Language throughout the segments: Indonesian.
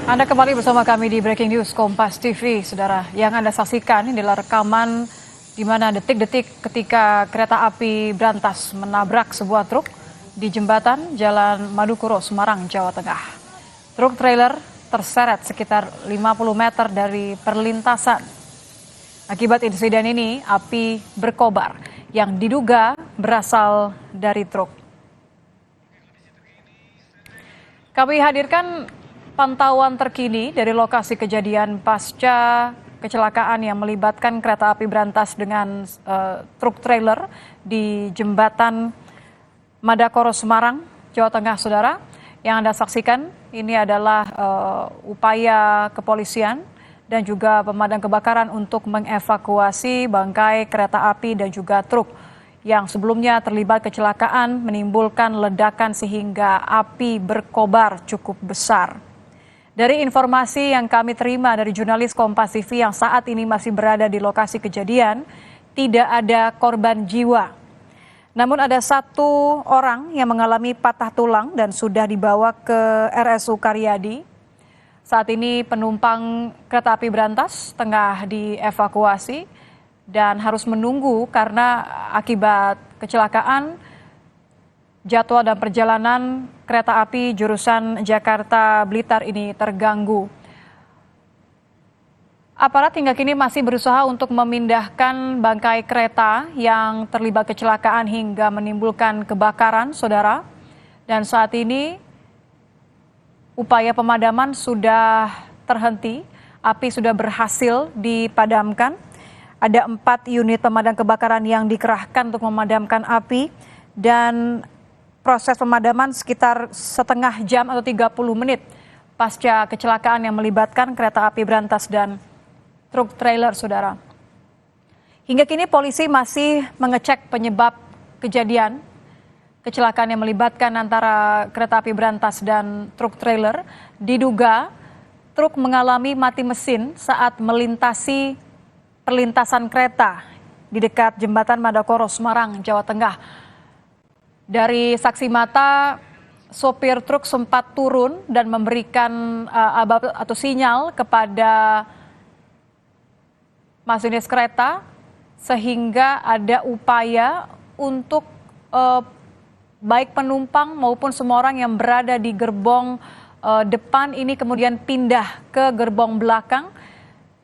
Anda kembali bersama kami di Breaking News Kompas TV, saudara. Yang Anda saksikan ini adalah rekaman di mana detik-detik ketika kereta api berantas menabrak sebuah truk di jembatan Jalan Madukuro, Semarang, Jawa Tengah. Truk trailer terseret sekitar 50 meter dari perlintasan. Akibat insiden ini, api berkobar yang diduga berasal dari truk. Kami hadirkan pantauan terkini dari lokasi kejadian pasca kecelakaan yang melibatkan kereta api berantas dengan truk trailer di jembatan Madakoro, Semarang, Jawa Tengah, saudara. Yang Anda saksikan ini adalah upaya kepolisian dan juga pemadam kebakaran untuk mengevakuasi bangkai kereta api dan juga truk yang sebelumnya terlibat kecelakaan menimbulkan ledakan sehingga api berkobar cukup besar. Dari informasi yang kami terima dari jurnalis Kompas TV yang saat ini masih berada di lokasi kejadian, tidak ada korban jiwa. Namun ada satu orang yang mengalami patah tulang dan sudah dibawa ke RSU Karyadi. Saat ini penumpang kereta api berantas tengah dievakuasi dan harus menunggu karena akibat kecelakaan jadwal dan perjalanan kereta api jurusan Jakarta Blitar ini terganggu. Aparat hingga kini masih berusaha untuk memindahkan bangkai kereta yang terlibat kecelakaan hingga menimbulkan kebakaran, saudara. Dan saat ini upaya pemadaman sudah terhenti, api sudah berhasil dipadamkan. Ada 4 unit pemadam kebakaran yang dikerahkan untuk memadamkan api dan proses pemadaman sekitar setengah jam atau 30 menit pasca kecelakaan yang melibatkan kereta api berantas dan truk trailer, saudara. Hingga kini polisi masih mengecek penyebab kejadian kecelakaan yang melibatkan antara kereta api berantas dan truk trailer. Diduga truk mengalami mati mesin saat melintasi perlintasan kereta di dekat jembatan Madakoro, Semarang, Jawa Tengah. Dari saksi mata, sopir truk sempat turun dan memberikan abab atau sinyal kepada masinis kereta sehingga ada upaya untuk baik penumpang maupun semua orang yang berada di gerbong depan ini kemudian pindah ke gerbong belakang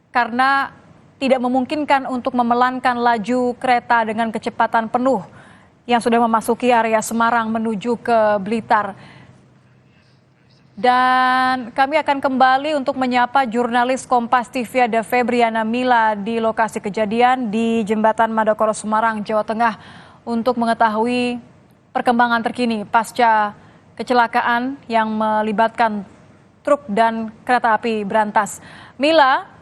karena tidak memungkinkan untuk memelankan laju kereta dengan kecepatan penuh yang sudah memasuki area Semarang menuju ke Blitar. Dan kami akan kembali untuk menyapa jurnalis Kompas TV ada Febriana Mila di lokasi kejadian di Jembatan Madakoro, Semarang, Jawa Tengah untuk mengetahui perkembangan terkini pasca kecelakaan yang melibatkan truk dan kereta api berantas. Mila,